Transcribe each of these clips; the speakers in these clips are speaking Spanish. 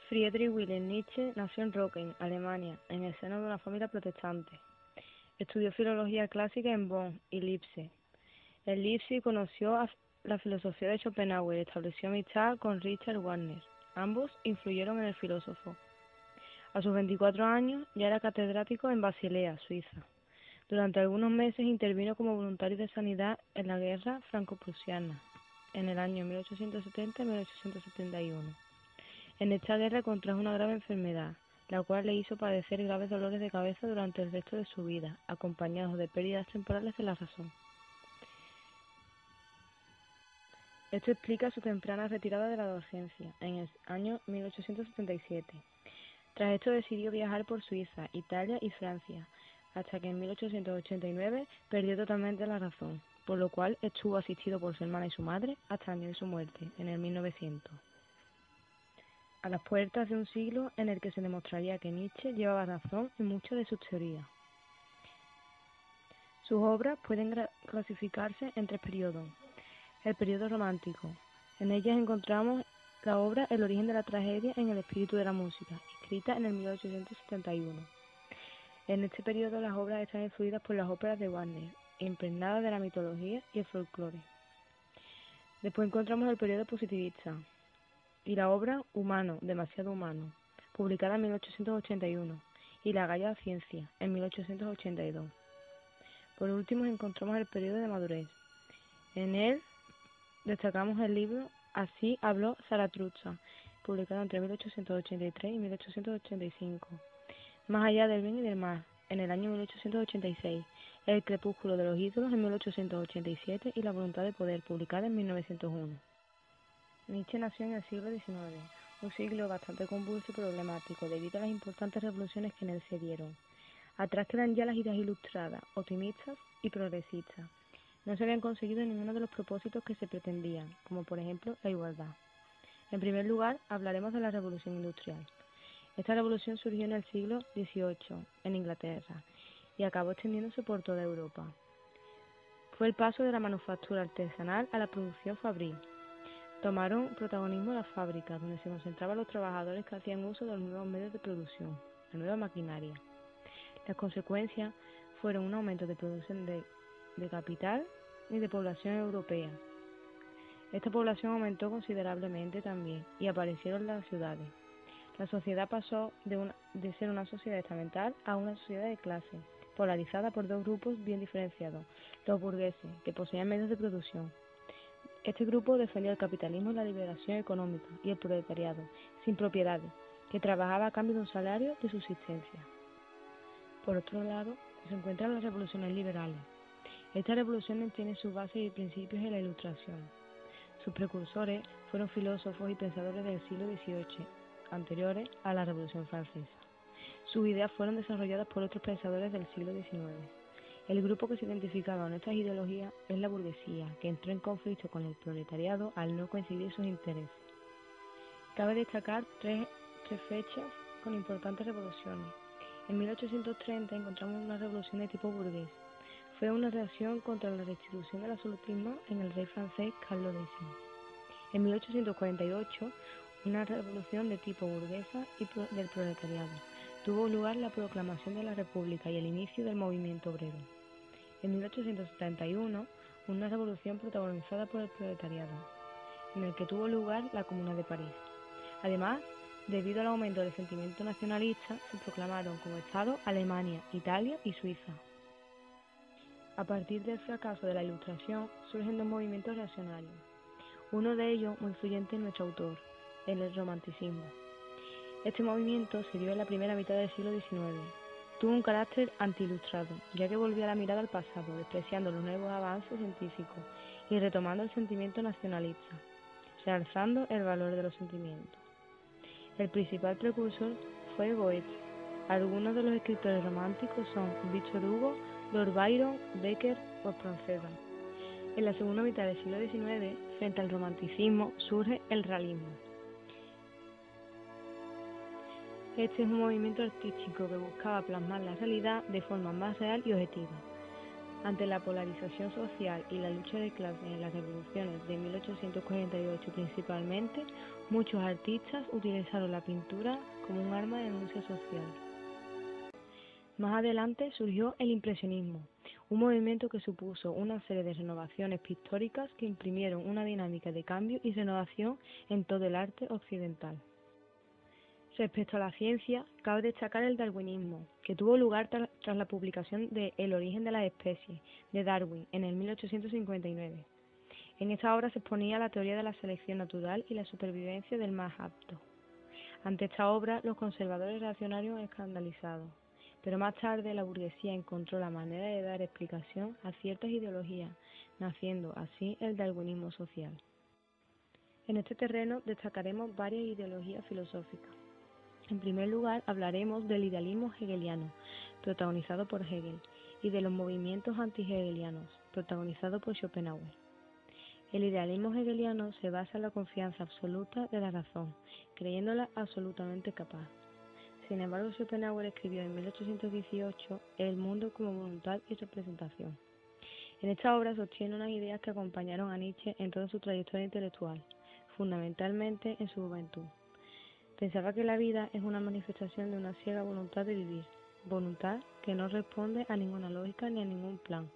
Friedrich Wilhelm Nietzsche nació en Rocken, Alemania, en el seno de una familia protestante. Estudió filología clásica en Bonn y Leipzig. En Leipzig conoció la filosofía de Schopenhauer y estableció amistad con Richard Wagner. Ambos influyeron en el filósofo. A sus 24 años ya era catedrático en Basilea, Suiza. Durante algunos meses intervino como voluntario de sanidad en la guerra franco-prusiana, en el año 1870 y 1871. En esta guerra contrajo una grave enfermedad, la cual le hizo padecer graves dolores de cabeza durante el resto de su vida, acompañados de pérdidas temporales de la razón. Esto explica su temprana retirada de la docencia, en el año 1877. Tras esto decidió viajar por Suiza, Italia y Francia, hasta que en 1889 perdió totalmente la razón, por lo cual estuvo asistido por su hermana y su madre hasta el año de su muerte, en el 1900. A las puertas de un siglo en el que se demostraría que Nietzsche llevaba razón en muchas de sus teorías. Sus obras pueden clasificarse en tres periodos. El periodo romántico. En ellas encontramos la obra El origen de la tragedia en el espíritu de la música, escrita en el 1871. En este periodo las obras están influidas por las óperas de Wagner, impregnadas de la mitología y el folclore. Después encontramos el periodo positivista y la obra Humano, demasiado humano, publicada en 1881, y La Gaya Ciencia, en 1882. Por último encontramos el periodo de madurez. En él destacamos el libro Así habló Zaratustra, publicado entre 1883 y 1885. Más allá del bien y del mal, en el año 1886, El crepúsculo de los ídolos en 1887 y La voluntad de poder, publicada en 1901. Nietzsche nació en el siglo XIX, un siglo bastante convulso y problemático debido a las importantes revoluciones que en él se dieron. Atrás quedan ya las ideas ilustradas, optimistas y progresistas. No se habían conseguido ninguno de los propósitos que se pretendían, como por ejemplo la igualdad. En primer lugar, hablaremos de la Revolución Industrial. Esta revolución surgió en el siglo XVIII, en Inglaterra, y acabó extendiéndose por toda Europa. Fue el paso de la manufactura artesanal a la producción fabril. Tomaron protagonismo las fábricas, donde se concentraban los trabajadores que hacían uso de los nuevos medios de producción, la nueva maquinaria. Las consecuencias fueron un aumento de producción de capital y de población europea. Esta población aumentó considerablemente también y aparecieron las ciudades. La sociedad pasó de ser una sociedad estamental a una sociedad de clase, polarizada por dos grupos bien diferenciados: los burgueses, que poseían medios de producción. Este grupo defendía el capitalismo y la liberación económica, y el proletariado, sin propiedades, que trabajaba a cambio de un salario de subsistencia. Por otro lado, se encuentran las revoluciones liberales. Esta revolución tiene sus bases y principios en la Ilustración. Sus precursores fueron filósofos y pensadores del siglo XVIII, anteriores a la Revolución Francesa. Sus ideas fueron desarrolladas por otros pensadores del siglo XIX. El grupo que se identificaba con estas ideologías es la burguesía, que entró en conflicto con el proletariado al no coincidir sus intereses. Cabe destacar tres fechas con importantes revoluciones. En 1830 encontramos una revolución de tipo burgués. Fue una reacción contra la restitución del absolutismo en el rey francés Carlos X. En 1848, una revolución de tipo burguesa y del proletariado. Tuvo lugar la proclamación de la República y el inicio del movimiento obrero. En 1871, una revolución protagonizada por el proletariado, en el que tuvo lugar la Comuna de París. Además, debido al aumento del sentimiento nacionalista, se proclamaron como Estado Alemania, Italia y Suiza. A partir del fracaso de la Ilustración, surgen dos movimientos reaccionarios. Uno de ellos, muy influyente en nuestro autor, el romanticismo. Este movimiento se dio en la primera mitad del siglo XIX. Tuvo un carácter anti-ilustrado, ya que volvía la mirada al pasado, despreciando los nuevos avances científicos y retomando el sentimiento nacionalista, realzando el valor de los sentimientos. El principal precursor fue Goethe. Algunos de los escritores románticos son Victor Hugo, Lord Byron, Becker o Spronceda. En la segunda mitad del siglo XIX, frente al romanticismo, surge el realismo. Este es un movimiento artístico que buscaba plasmar la realidad de forma más real y objetiva. Ante la polarización social y la lucha de clases en las revoluciones de 1848 principalmente, muchos artistas utilizaron la pintura como un arma de denuncia social. Más adelante surgió el impresionismo, un movimiento que supuso una serie de renovaciones pictóricas que imprimieron una dinámica de cambio y renovación en todo el arte occidental. Respecto a la ciencia, cabe destacar el darwinismo, que tuvo lugar tras la publicación de El origen de las especies, de Darwin, en el 1859. En esta obra se exponía la teoría de la selección natural y la supervivencia del más apto. Ante esta obra, los conservadores reaccionarios escandalizados, pero más tarde la burguesía encontró la manera de dar explicación a ciertas ideologías, naciendo así el darwinismo social. En este terreno destacaremos varias ideologías filosóficas. En primer lugar, hablaremos del idealismo hegeliano, protagonizado por Hegel, y de los movimientos anti-hegelianos, protagonizados por Schopenhauer. El idealismo hegeliano se basa en la confianza absoluta de la razón, creyéndola absolutamente capaz. Sin embargo, Schopenhauer escribió en 1818 El mundo como voluntad y representación. En esta obra sostiene unas ideas que acompañaron a Nietzsche en toda su trayectoria intelectual, fundamentalmente en su juventud. Pensaba que la vida es una manifestación de una ciega voluntad de vivir, voluntad que no responde a ninguna lógica ni a ningún plan.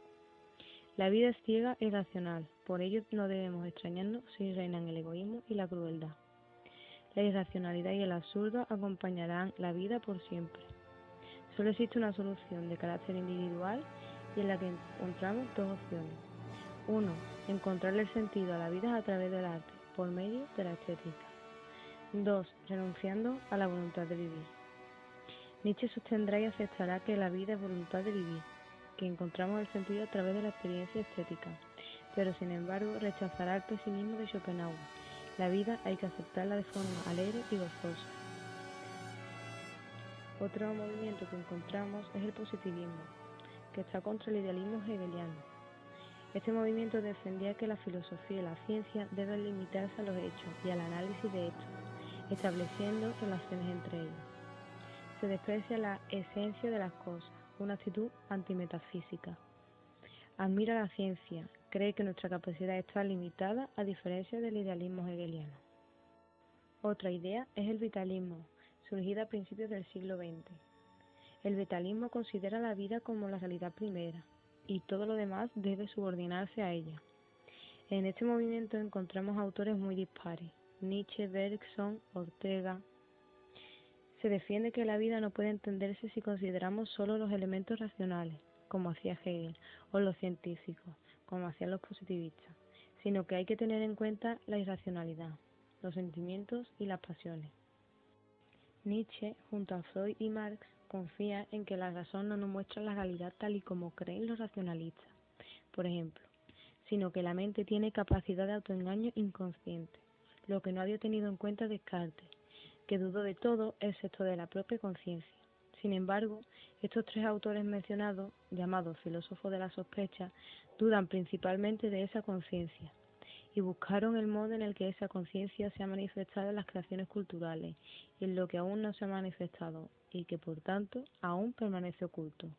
La vida es ciega e irracional, por ello no debemos extrañarnos si reinan el egoísmo y la crueldad. La irracionalidad y el absurdo acompañarán la vida por siempre. Solo existe una solución de carácter individual y en la que encontramos dos opciones. 1. Encontrarle el sentido a la vida a través del arte, por medio de la estética. 2. Renunciando a la voluntad de vivir. Nietzsche sostendrá y aceptará que la vida es voluntad de vivir, que encontramos el sentido a través de la experiencia estética, pero sin embargo rechazará el pesimismo de Schopenhauer. La vida hay que aceptarla de forma alegre y gozosa. Otro movimiento que encontramos es el positivismo, que está contra el idealismo hegeliano. Este movimiento defendía que la filosofía y la ciencia deben limitarse a los hechos y al análisis de estos, estableciendo relaciones entre ellos. Se desprecia la esencia de las cosas, una actitud antimetafísica. Admira la ciencia, cree que nuestra capacidad está limitada a diferencia del idealismo hegeliano. Otra idea es el vitalismo, surgida a principios del siglo XX. El vitalismo considera la vida como la realidad primera, y todo lo demás debe subordinarse a ella. En este movimiento encontramos autores muy dispares, Nietzsche, Bergson, Ortega. Se defiende que la vida no puede entenderse si consideramos solo los elementos racionales, como hacía Hegel, o los científicos, como hacían los positivistas, sino que hay que tener en cuenta la irracionalidad, los sentimientos y las pasiones. Nietzsche, junto a Freud y Marx, confía en que la razón no nos muestra la realidad tal y como creen los racionalistas, por ejemplo, sino que la mente tiene capacidad de autoengaño inconsciente, lo que no había tenido en cuenta Descartes, que dudó de todo excepto de la propia conciencia. Sin embargo, estos tres autores mencionados, llamados filósofos de la sospecha, dudan principalmente de esa conciencia, y buscaron el modo en el que esa conciencia se ha manifestado en las creaciones culturales y en lo que aún no se ha manifestado y que por tanto aún permanece oculto.